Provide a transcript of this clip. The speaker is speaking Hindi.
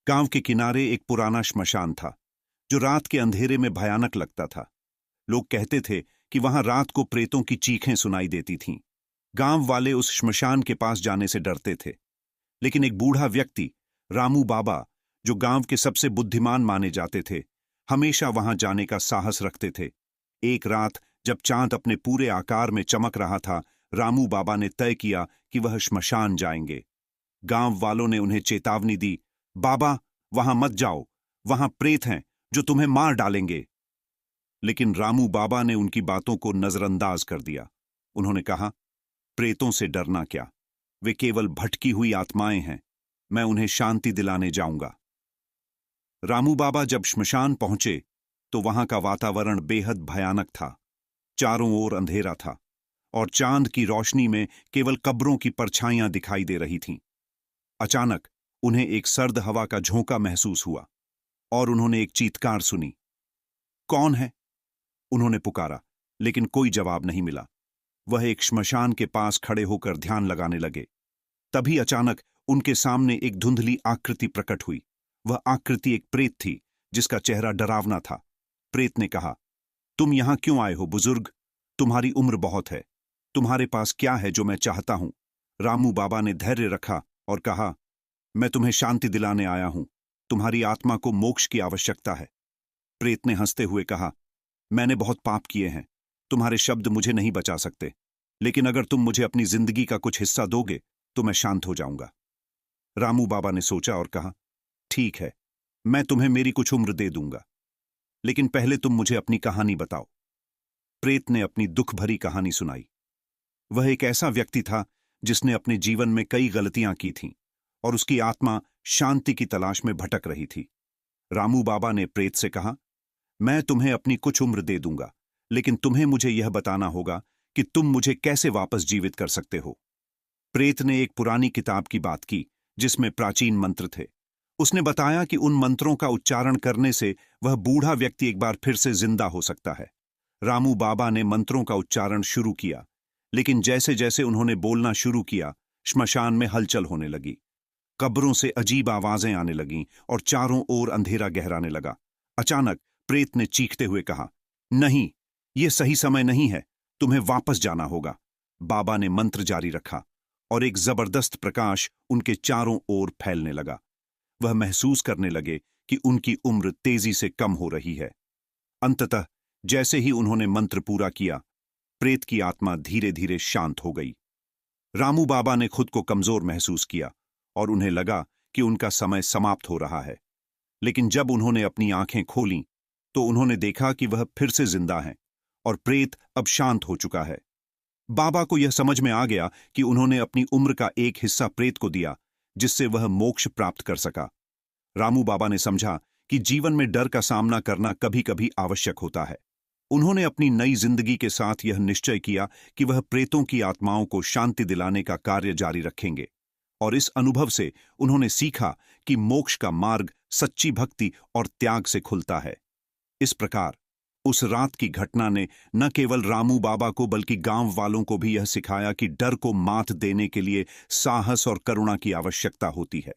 गांव के किनारे एक पुराना श्मशान था जो रात के अंधेरे में भयानक लगता था। लोग कहते थे कि वहां रात को प्रेतों की चीखें सुनाई देती थीं। गांव वाले उस श्मशान के पास जाने से डरते थे, लेकिन एक बूढ़ा व्यक्ति, रामू बाबा, जो गांव के सबसे बुद्धिमान माने जाते थे, हमेशा वहां जाने का साहस रखते थे। एक रात जब चांद अपने पूरे आकार में चमक रहा था, रामू बाबा ने तय किया कि वह श्मशान जाएंगे। गांव वालों ने उन्हें चेतावनी दी, बाबा, वहां मत जाओ, वहां प्रेत हैं जो तुम्हें मार डालेंगे। लेकिन रामू बाबा ने उनकी बातों को नजरअंदाज कर दिया। उन्होंने कहा, प्रेतों से डरना क्या, वे केवल भटकी हुई आत्माएं हैं, मैं उन्हें शांति दिलाने जाऊंगा। रामू बाबा जब श्मशान पहुंचे तो वहां का वातावरण बेहद भयानक था। चारों ओर अंधेरा था और चांद की रोशनी में केवल कब्रों की परछाइयां दिखाई दे रही थीं। अचानक उन्हें एक सर्द हवा का झोंका महसूस हुआ और उन्होंने एक चीत्कार सुनी। कौन है? उन्होंने पुकारा, लेकिन कोई जवाब नहीं मिला। वह एक श्मशान के पास खड़े होकर ध्यान लगाने लगे। तभी अचानक उनके सामने एक धुंधली आकृति प्रकट हुई। वह आकृति एक प्रेत थी जिसका चेहरा डरावना था। प्रेत ने कहा, तुम यहां क्यों आए हो बुजुर्ग? तुम्हारी उम्र बहुत है, तुम्हारे पास क्या है जो मैं चाहता हूं? रामू बाबा ने धैर्य रखा और कहा, मैं तुम्हें शांति दिलाने आया हूं, तुम्हारी आत्मा को मोक्ष की आवश्यकता है। प्रेत ने हंसते हुए कहा, मैंने बहुत पाप किए हैं, तुम्हारे शब्द मुझे नहीं बचा सकते, लेकिन अगर तुम मुझे अपनी जिंदगी का कुछ हिस्सा दोगे तो मैं शांत हो जाऊंगा। रामू बाबा ने सोचा और कहा, ठीक है, मैं तुम्हें मेरी कुछ उम्र दे दूंगा, लेकिन पहले तुम मुझे अपनी कहानी बताओ। प्रेत ने अपनी दुख भरी कहानी सुनाई। वह एक ऐसा व्यक्ति था जिसने अपने जीवन में कई गलतियां की थीं और उसकी आत्मा शांति की तलाश में भटक रही थी। रामू बाबा ने प्रेत से कहा, मैं तुम्हें अपनी कुछ उम्र दे दूंगा, लेकिन तुम्हें मुझे यह बताना होगा कि तुम मुझे कैसे वापस जीवित कर सकते हो। प्रेत ने एक पुरानी किताब की बात की जिसमें प्राचीन मंत्र थे। उसने बताया कि उन मंत्रों का उच्चारण करने से वह बूढ़ा व्यक्ति एक बार फिर से जिंदा हो सकता है। रामू बाबा ने मंत्रों का उच्चारण शुरू किया, लेकिन जैसे जैसे उन्होंने बोलना शुरू किया, श्मशान में हलचल होने लगी। कब्रों से अजीब आवाजें आने लगीं और चारों ओर अंधेरा गहराने लगा। अचानक प्रेत ने चीखते हुए कहा, नहीं, यह सही समय नहीं है, तुम्हें वापस जाना होगा। बाबा ने मंत्र जारी रखा और एक जबरदस्त प्रकाश उनके चारों ओर फैलने लगा। वह महसूस करने लगे कि उनकी उम्र तेजी से कम हो रही है। अंततः जैसे ही उन्होंने मंत्र पूरा किया, प्रेत की आत्मा धीरे धीरे शांत हो गई। रामू बाबा ने खुद को कमजोर महसूस किया और उन्हें लगा कि उनका समय समाप्त हो रहा है। लेकिन जब उन्होंने अपनी आंखें खोलीं तो उन्होंने देखा कि वह फिर से जिंदा हैं और प्रेत अब शांत हो चुका है। बाबा को यह समझ में आ गया कि उन्होंने अपनी उम्र का एक हिस्सा प्रेत को दिया, जिससे वह मोक्ष प्राप्त कर सका। रामू बाबा ने समझा कि जीवन में डर का सामना करना कभी कभी आवश्यक होता है। उन्होंने अपनी नई जिंदगी के साथ यह निश्चय किया कि वह प्रेतों की आत्माओं को शांति दिलाने का कार्य जारी रखेंगे, और इस अनुभव से उन्होंने सीखा कि मोक्ष का मार्ग सच्ची भक्ति और त्याग से खुलता है। इस प्रकार उस रात की घटना ने न केवल रामू बाबा को बल्कि गांव वालों को भी यह सिखाया कि डर को मात देने के लिए साहस और करुणा की आवश्यकता होती है।